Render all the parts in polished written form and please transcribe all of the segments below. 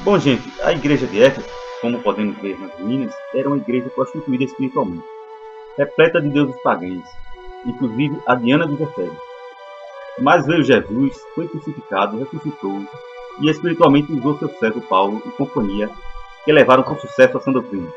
Bom, gente, a igreja de Éfeso, como podemos ver nas ruínas, era uma igreja prostituída espiritualmente, repleta de deuses pagãos, inclusive a Diana dos Efésios. Mas veio Jesus, foi crucificado, ressuscitou e espiritualmente usou seu servo Paulo e companhia, que levaram com sucesso a sã doutrina.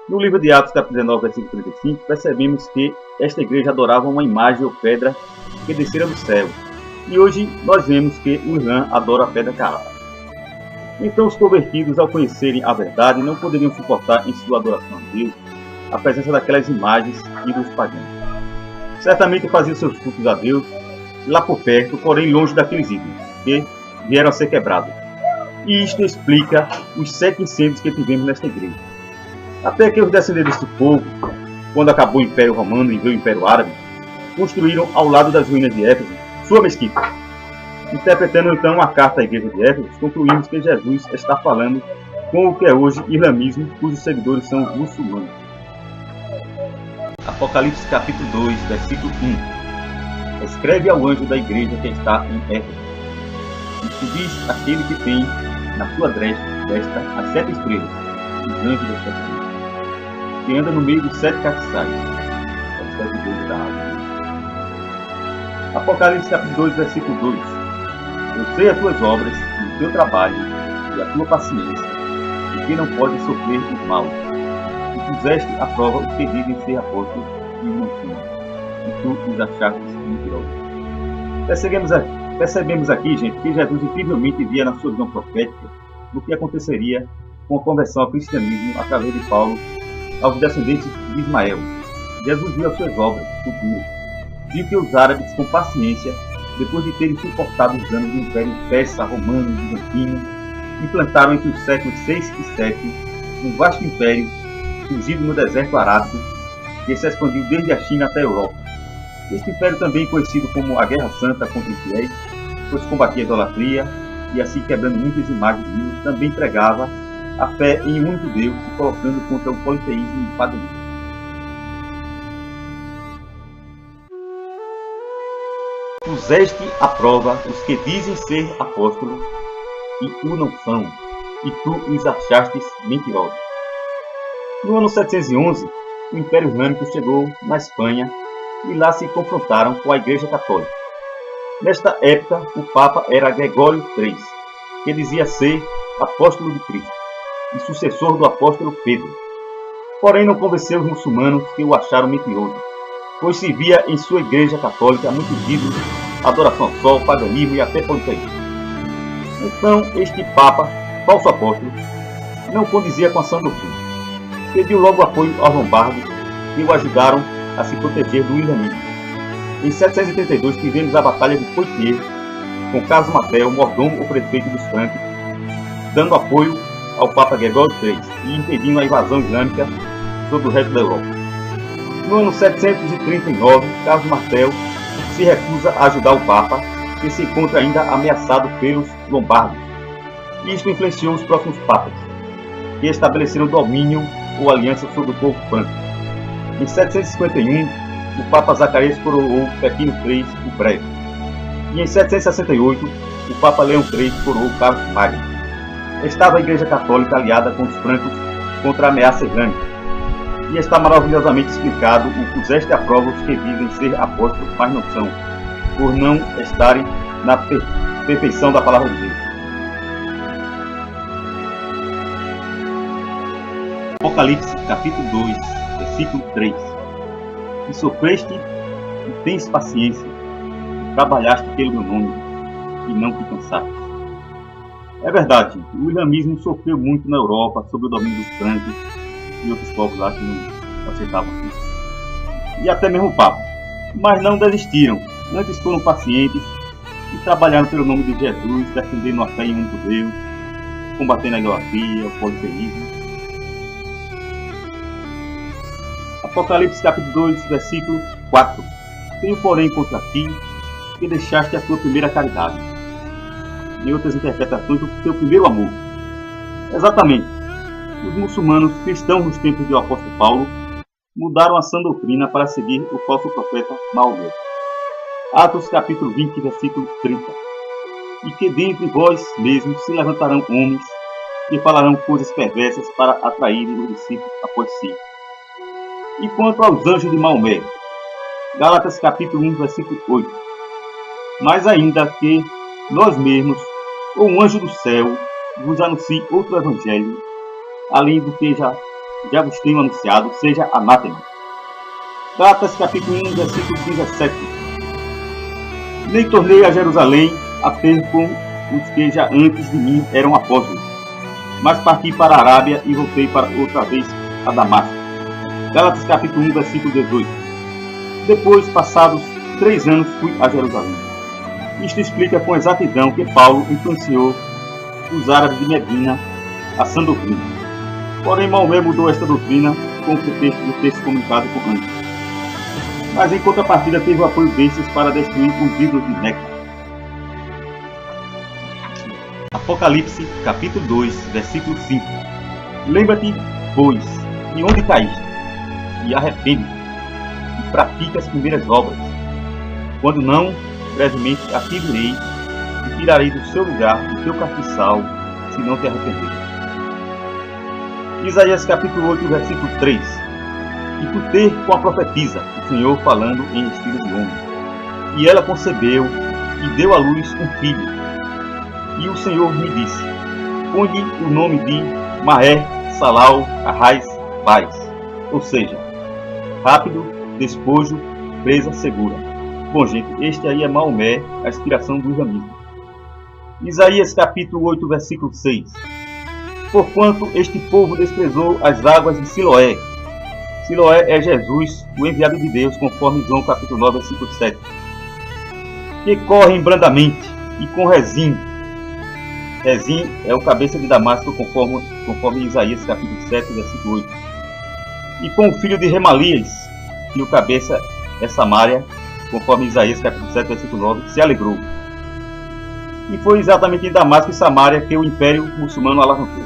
No livro de Atos, capítulo 19, versículo 35, percebemos que esta igreja adorava uma imagem ou pedra que descera do céu, e hoje nós vemos que o Islã adora a pedra carrada. Então os convertidos, ao conhecerem a verdade, não poderiam suportar em sua adoração a Deus a presença daquelas imagens e dos pagãos. Certamente faziam seus cultos a Deus lá por perto, porém longe daqueles ídolos, que vieram a ser quebrados. E isto explica os 7 incêndios que tivemos nesta igreja. Até que os descendentes do povo, quando acabou o Império Romano e veio o Império Árabe, construíram ao lado das ruínas de Éfeso sua mesquita. Interpretando então a carta à igreja de Éfeso, concluímos que Jesus está falando com o que é hoje islamismo, cujos seguidores são os muçulmanos. Apocalipse capítulo 2, versículo 1. Escreve ao anjo da igreja que está em Éfeso: Isto diz aquele que tem na sua destra as 7 estrelas, os anjos das 7 estrelas, que anda no meio dos 7 castiçais, os 7 deuses da água. Apocalipse capítulo 2, versículo 2. Eu sei as tuas obras, e o teu trabalho, e a tua paciência, e que não pode sofrer o mal. E puseste à prova os que dizem ser apóstolos e não são, e tu os achaste mentirosos. Percebemos aqui, gente, que Jesus incrivelmente via na sua visão profética o que aconteceria com a conversão ao cristianismo através de Paulo aos descendentes de Ismael. Jesus viu as suas obras futuras, viu que os árabes, com paciência, depois de terem suportado os anos do Império Persa, Romano e Bizantino, implantaram entre os séculos 6 e 7 um vasto império surgido no deserto arábico que se expandiu desde a China até a Europa. Este império, também conhecido como a Guerra Santa contra os fiéis, pois combatia a idolatria e, assim quebrando muitas imagens de Deus, também pregava a fé em um único Deus, se colocando contra o politeísmo e o paganismo. Puseste à prova os que dizem ser apóstolos e o não são, e tu os achastes mentirosos. No ano 711, o Império Islâmico chegou na Espanha e lá se confrontaram com a Igreja Católica. Nesta época, o Papa era Gregório III, que dizia ser apóstolo de Cristo e sucessor do apóstolo Pedro. Porém, não convenceu os muçulmanos, que o acharam mentiroso, pois se via em sua igreja católica muitos ídolos, adoração ao sol, paganismo e até politeísmo. Então, este Papa, falso apóstolo, não condizia com a sã doutrina. Pediu logo apoio aos lombardos, que o ajudaram a se proteger do islamismo. Em 732 tivemos a Batalha de Poitiers, com Carlos Martel, mordomo ou prefeito dos francos, dando apoio ao Papa Gregório III e impedindo a invasão islâmica sobre o resto da Europa. No ano 739, Carlos Martel se recusa a ajudar o Papa, que se encontra ainda ameaçado pelos lombardos. Isto influenciou os próximos papas, que estabeleceram domínio ou aliança sobre o povo franco. Em 751, o Papa Zacarias coroou Pepino III o Breve. E em 768, o Papa Leão III coroou Carlos Magno. Estava a Igreja Católica aliada com os francos contra a ameaça islâmica. E está maravilhosamente explicado o puseste à prova os que dizem ser apóstolos, mas não são, por não estarem na perfeição da palavra de Deus. Apocalipse capítulo 2, versículo 3. E sofreste e tens paciência, e trabalhaste pelo meu nome, e não te cansaste. É verdade, gente, o islamismo sofreu muito na Europa sob o domínio dos francos e outros povos lá que não aceitavam isso. E até mesmo o Papa. Mas não desistiram, antes foram pacientes e trabalharam pelo nome de Jesus, defendendo a fé em um único Deus, combatendo a idolatria, o politeísmo. Apocalipse capítulo 2, versículo 4. Tenho, porém, contra ti que deixaste a tua primeira caridade. Em outras interpretações, o teu primeiro amor. Exatamente. Os muçulmanos cristãos nos tempos do apóstolo Paulo mudaram a sã doutrina para seguir o falso profeta Maomé. Atos capítulo 20, versículo 30. e que dentre vós mesmos se levantarão homens que falarão coisas perversas para atraírem os discípulos após si. E quanto aos anjos de Maomé, Gálatas capítulo 1, versículo 8. Mas ainda que nós mesmos, ou um anjo do céu, vos anuncie outro evangelho, além do que já vos tenho anunciado, seja anátema. Gálatas capítulo 1, versículo 17. Nem tornei a Jerusalém a ter com os que já antes de mim eram apóstolos, mas parti para a Arábia e voltei para outra vez a Damasco. Gálatas capítulo 1, versículo 18. Depois, passados 3 anos, fui a Jerusalém. Isto explica com exatidão que Paulo influenciou os árabes de Medina a sã doutrina. Porém, Maomé mudou esta doutrina com o pretexto de ter se comunicado com anjos. Mas, em contrapartida, teve o apoio destes para destruir os ídolos de Meca. Apocalipse, capítulo 2, versículo 5. Lembra-te, pois, de onde caíste, e arrepende-te, e pratica as primeiras obras. Quando não, brevemente a ti virei, e tirarei do seu lugar o teu castiçal, se não te arrepender. Isaías capítulo 8, versículo 3. E tu ter com a profetisa, o Senhor falando em estilo de homem. E ela concebeu, e deu à luz um filho. E o Senhor me disse, põe-lhe o nome de Maher Salal Arrais Bais, ou seja, rápido, despojo, presa segura. Bom, gente, este aí é Maomé, a inspiração do islamismo. Isaías capítulo 8, versículo 6. Porquanto este povo desprezou as águas de Siloé. Siloé é Jesus, o enviado de Deus, conforme João capítulo 9, versículo 7. Que correm brandamente e com Rezim. Rezim é o cabeça de Damasco, conforme Isaías capítulo 7, versículo 8. E com o filho de Remalias, que o cabeça é Samaria, conforme Isaías capítulo 7, versículo 9, se alegrou. E foi exatamente em Damasco e Samaria que o império muçulmano alavancou.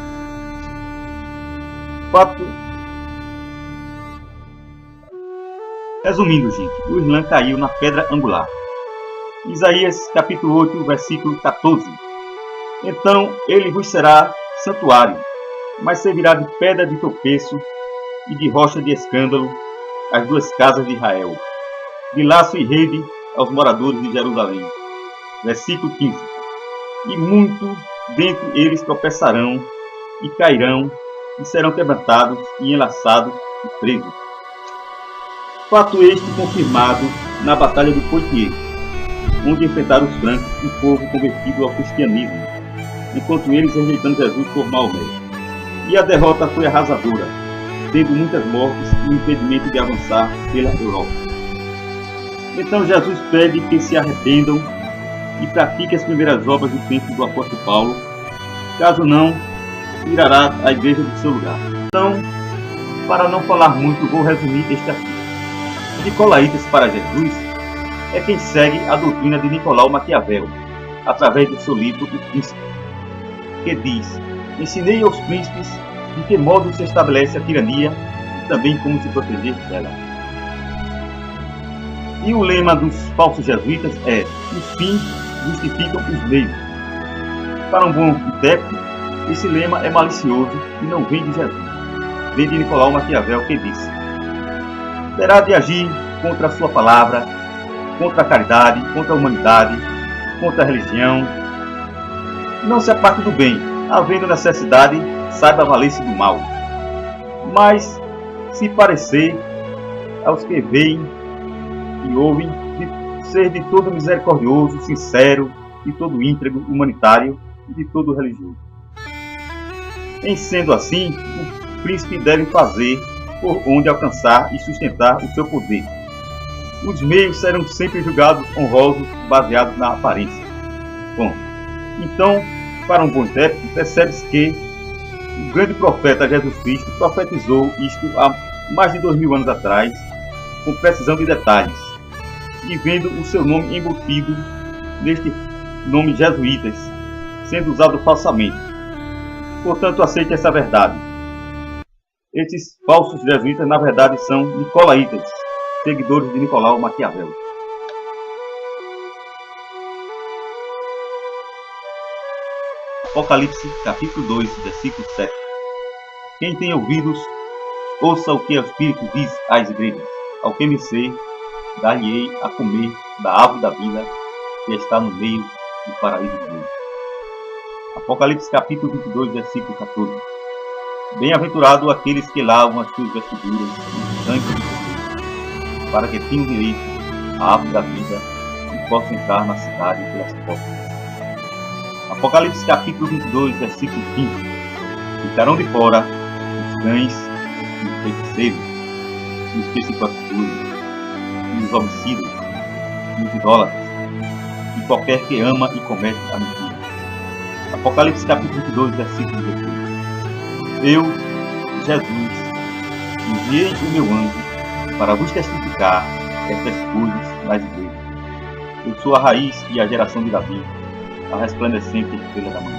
Resumindo, gente, o Islã caiu na pedra angular. Isaías capítulo 8, versículo 14. Então ele vos será santuário, mas servirá de pedra de tropeço e de rocha de escândalo as duas casas de Israel, de laço e rede aos moradores de Jerusalém. Versículo 15. E muito dentre eles tropeçarão e cairão e serão quebrantados e enlaçados e presos. Fato este confirmado na batalha de Poitiers, onde enfrentaram os francos, um povo convertido ao cristianismo, enquanto eles rejeitando Jesus por Maomé. E a derrota foi arrasadora, tendo muitas mortes e o impedimento de avançar pela Europa. Então Jesus pede que se arrependam e pratiquem as primeiras obras do templo do apóstolo Paulo, caso não, tirará a igreja do seu lugar. Então, para não falar muito, vou resumir este assunto. Nicolaítas para Jesus é quem segue a doutrina de Nicolau Maquiavel, através do seu livro O Príncipe, que diz: ensinei aos príncipes de que modo se estabelece a tirania e também como se proteger dela. E o lema dos falsos jesuítas é: os fins justificam os meios. Para um bom intérprete, esse lema é malicioso e não vem de Jesus. Vem de Nicolau Maquiavel, que disse: terá de agir contra a sua palavra, contra a caridade, contra a humanidade, contra a religião. Não se aparte do bem, havendo necessidade, saiba valer-se do mal. Mas, se parecer aos que veem e ouvem, de ser de todo misericordioso, sincero, de todo íntegro, humanitário e de todo religioso. Em sendo assim, o príncipe deve fazer por onde alcançar e sustentar o seu poder. Os meios serão sempre julgados honrosos, baseados na aparência. Bom, então, para um bom intérprete, percebe-se que o grande profeta Jesus Cristo profetizou isto há mais de 2000 anos atrás, com precisão de detalhes, e vendo o seu nome embutido neste nome jesuítas, sendo usado falsamente. Portanto, aceite essa verdade. Esses falsos jesuítas, na verdade, são nicolaítas, seguidores de Nicolau Maquiavel. Apocalipse, capítulo 2, versículo 7. Quem tem ouvidos, ouça o que o Espírito diz às igrejas. Ao que vencer, dar-lhe-ei a comer da árvore da vida, que está no meio do paraíso de Deus. Apocalipse, capítulo 22, versículo 14. Bem-aventurado aqueles que lavam as suas vestiduras no sangue de Jesus, para que tenham direito à árvore da vida e possam entrar na cidade pelas portas. Apocalipse capítulo 22, versículo 15. Ficarão de fora os cães e os feiticeiros, e os que se prostituem, e os homicidas, e os idólatras, e qualquer que ama e comete a mentira. Apocalipse capítulo 22, versículo 16. Eu, Jesus, enviei o meu anjo para vos testificar estas coisas nas igrejas. Eu sou a raiz e a geração de Davi, a resplandecente estrela da manhã.